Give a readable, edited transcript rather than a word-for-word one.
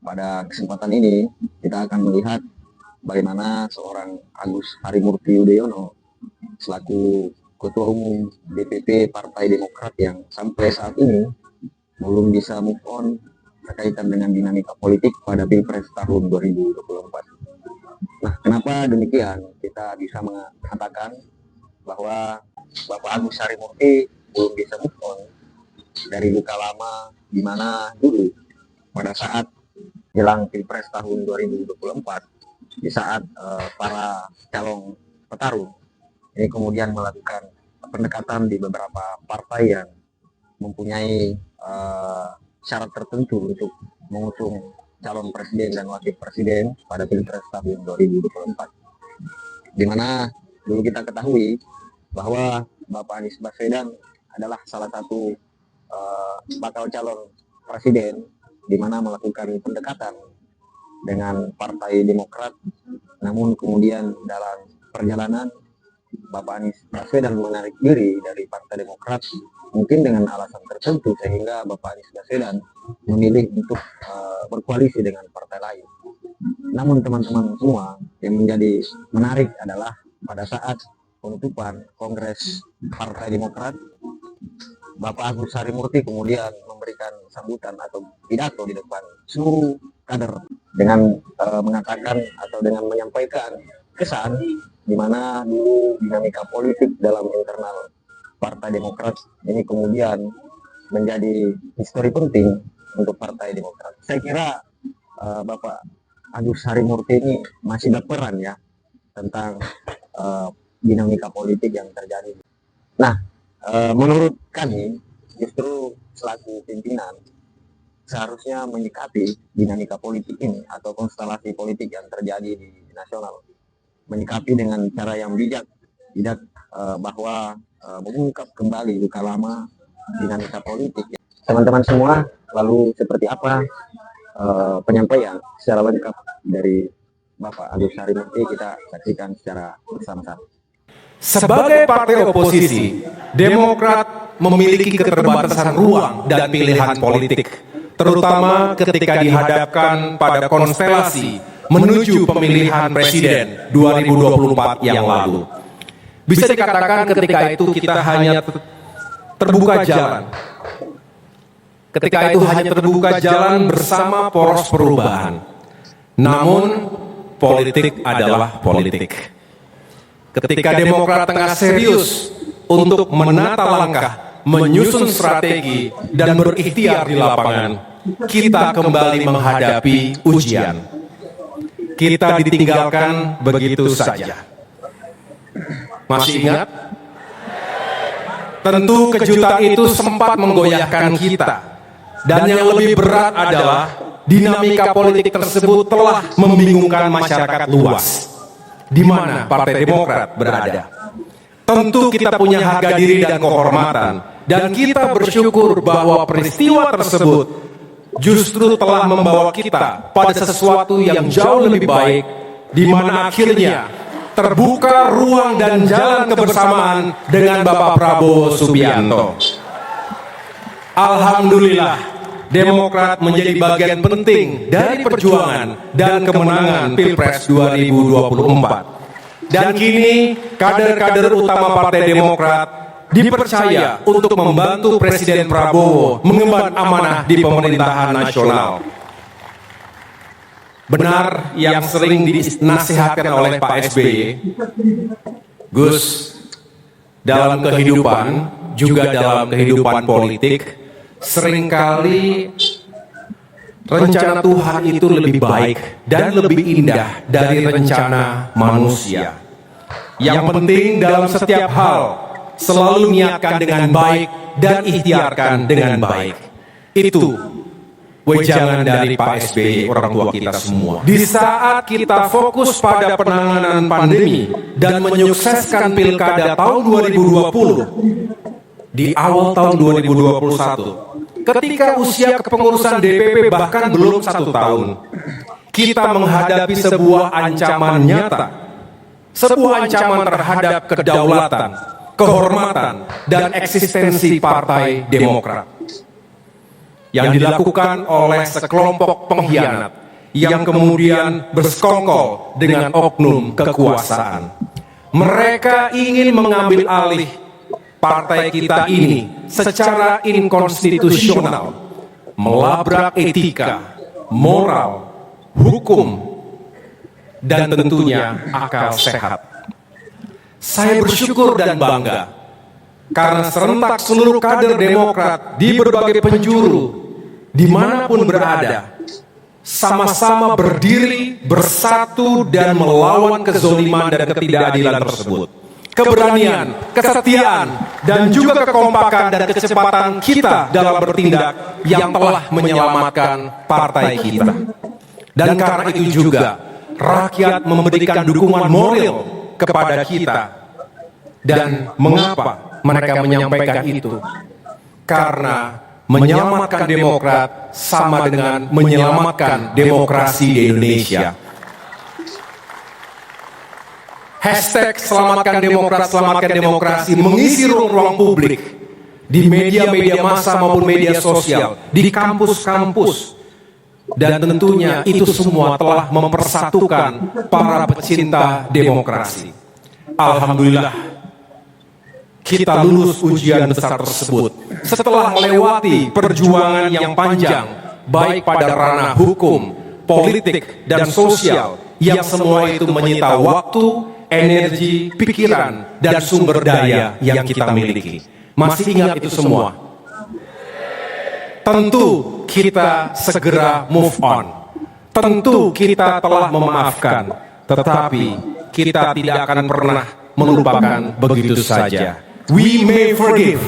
pada kesempatan ini kita akan melihat bagaimana seorang Agus Harimurti Yudhoyono selaku Ketua Umum DPP Partai Demokrat yang sampai saat ini belum bisa move on berkaitan dengan dinamika politik pada Pilpres tahun 2024. Nah, kenapa demikian? Kita bisa mengatakan bahwa Bapak Agus Harimurti belum bisa move on dari luka lama di mana dulu pada saat jelang Pilpres tahun 2024 di saat para calon petarung ini kemudian melakukan pendekatan di beberapa partai yang mempunyai syarat tertentu untuk mengusung calon presiden dan wakil presiden pada Pilpres tahun 2024. Di mana dulu kita ketahui bahwa Bapak Anies Baswedan adalah salah satu bakal calon presiden di mana melakukan pendekatan dengan Partai Demokrat, namun kemudian dalam perjalanan Bapak Anies Baswedan menarik diri dari Partai Demokrat mungkin dengan alasan tertentu sehingga Bapak Anies Baswedan memilih untuk berkoalisi dengan partai lain. Namun teman-teman semua, yang menjadi menarik adalah pada saat penutupan Kongres Partai Demokrat, Bapak Agus Harimurti kemudian memberikan sambutan atau pidato di depan seluruh kader dengan mengatakan atau dengan menyampaikan kesan di mana dulu dinamika politik dalam internal Partai Demokrat ini kemudian menjadi histori penting untuk Partai Demokrat. Saya kira Bapak Agus Harimurti ini masih berperan ya tentang dinamika politik yang terjadi. Nah, menurut kami justru selaku pimpinan seharusnya menyikapi dinamika politik ini atau konstelasi politik yang terjadi di nasional, menyikapi dengan cara yang bijak, bahwa mengungkap kembali luka lama dinamika politik. Teman-teman semua, lalu seperti apa penyampaian secara lengkap dari Bapak Agus Harimurti, kita saksikan secara bersama-sama. Sebagai partai oposisi, Demokrat memiliki keterbatasan ruang dan pilihan politik, terutama ketika dihadapkan pada konstelasi menuju pemilihan presiden 2024 yang lalu. Bisa dikatakan ketika itu kita hanya terbuka jalan. Ketika itu hanya terbuka jalan bersama poros perubahan. Namun, politik adalah politik. Ketika Demokrat tengah serius untuk menata langkah, menyusun strategi, dan berikhtiar di lapangan, kita kembali menghadapi ujian. Kita ditinggalkan begitu saja. Masih ingat? Tentu kejutan itu sempat menggoyahkan kita. Dan yang lebih berat adalah dinamika politik tersebut telah membingungkan masyarakat luas. Di mana Partai Demokrat berada. Tentu kita punya harga diri dan kehormatan, dan kita bersyukur bahwa peristiwa tersebut justru telah membawa kita pada sesuatu yang jauh lebih baik, di mana akhirnya terbuka ruang dan jalan kebersamaan dengan Bapak Prabowo Subianto. Alhamdulillah, Demokrat menjadi bagian penting dari perjuangan dan kemenangan Pilpres 2024. Dan kini kader-kader utama Partai Demokrat dipercaya untuk membantu Presiden Prabowo mengemban amanah di pemerintahan nasional. Benar yang sering dinasihatkan oleh Pak SBY, Gus, dalam kehidupan, juga dalam kehidupan politik, seringkali rencana Tuhan itu lebih baik dan lebih indah dari rencana manusia. Yang penting dalam setiap hal, selalu niatkan dengan baik dan ikhtiarkan dengan baik. Itu wejangan dari Pak SBY, orang tua kita semua. Di saat kita fokus pada penanganan pandemi dan menyukseskan Pilkada tahun 2020, di awal tahun 2021, ketika usia kepengurusan DPP bahkan belum 1 tahun, kita menghadapi sebuah ancaman nyata, sebuah ancaman terhadap kedaulatan, kehormatan, dan eksistensi Partai Demokrat yang dilakukan oleh sekelompok pengkhianat yang kemudian bersekongkol dengan oknum kekuasaan. Mereka ingin mengambil alih partai kita ini secara inkonstitusional, melabrak etika, moral, hukum, dan tentunya akal sehat. Saya bersyukur dan bangga karena serentak seluruh kader Demokrat di berbagai penjuru, dimanapun berada, sama-sama berdiri, bersatu, dan melawan kezoliman dan ketidakadilan tersebut. Keberanian, kesetiaan, dan juga kekompakan dan kecepatan kita dalam bertindak yang telah menyelamatkan partai kita. Dan karena itu juga, rakyat memberikan dukungan moral kepada kita. Dan mengapa mereka menyampaikan itu? Karena menyelamatkan Demokrat sama dengan menyelamatkan demokrasi di Indonesia. Hashtag selamatkan Demokrat, selamatkan demokrasi mengisi ruang-ruang publik di media-media massa maupun media sosial, di kampus-kampus. Dan tentunya itu semua telah mempersatukan para pecinta demokrasi. Alhamdulillah, kita lulus ujian besar tersebut setelah melewati perjuangan yang panjang, baik pada ranah hukum, politik, dan sosial, yang semua itu menyita waktu, energi, pikiran, dan sumber daya yang kita miliki. Masih ingat itu semua? Tentu kita segera move on. Tentu kita telah memaafkan, tetapi kita tidak akan pernah melupakan begitu saja. We may forgive,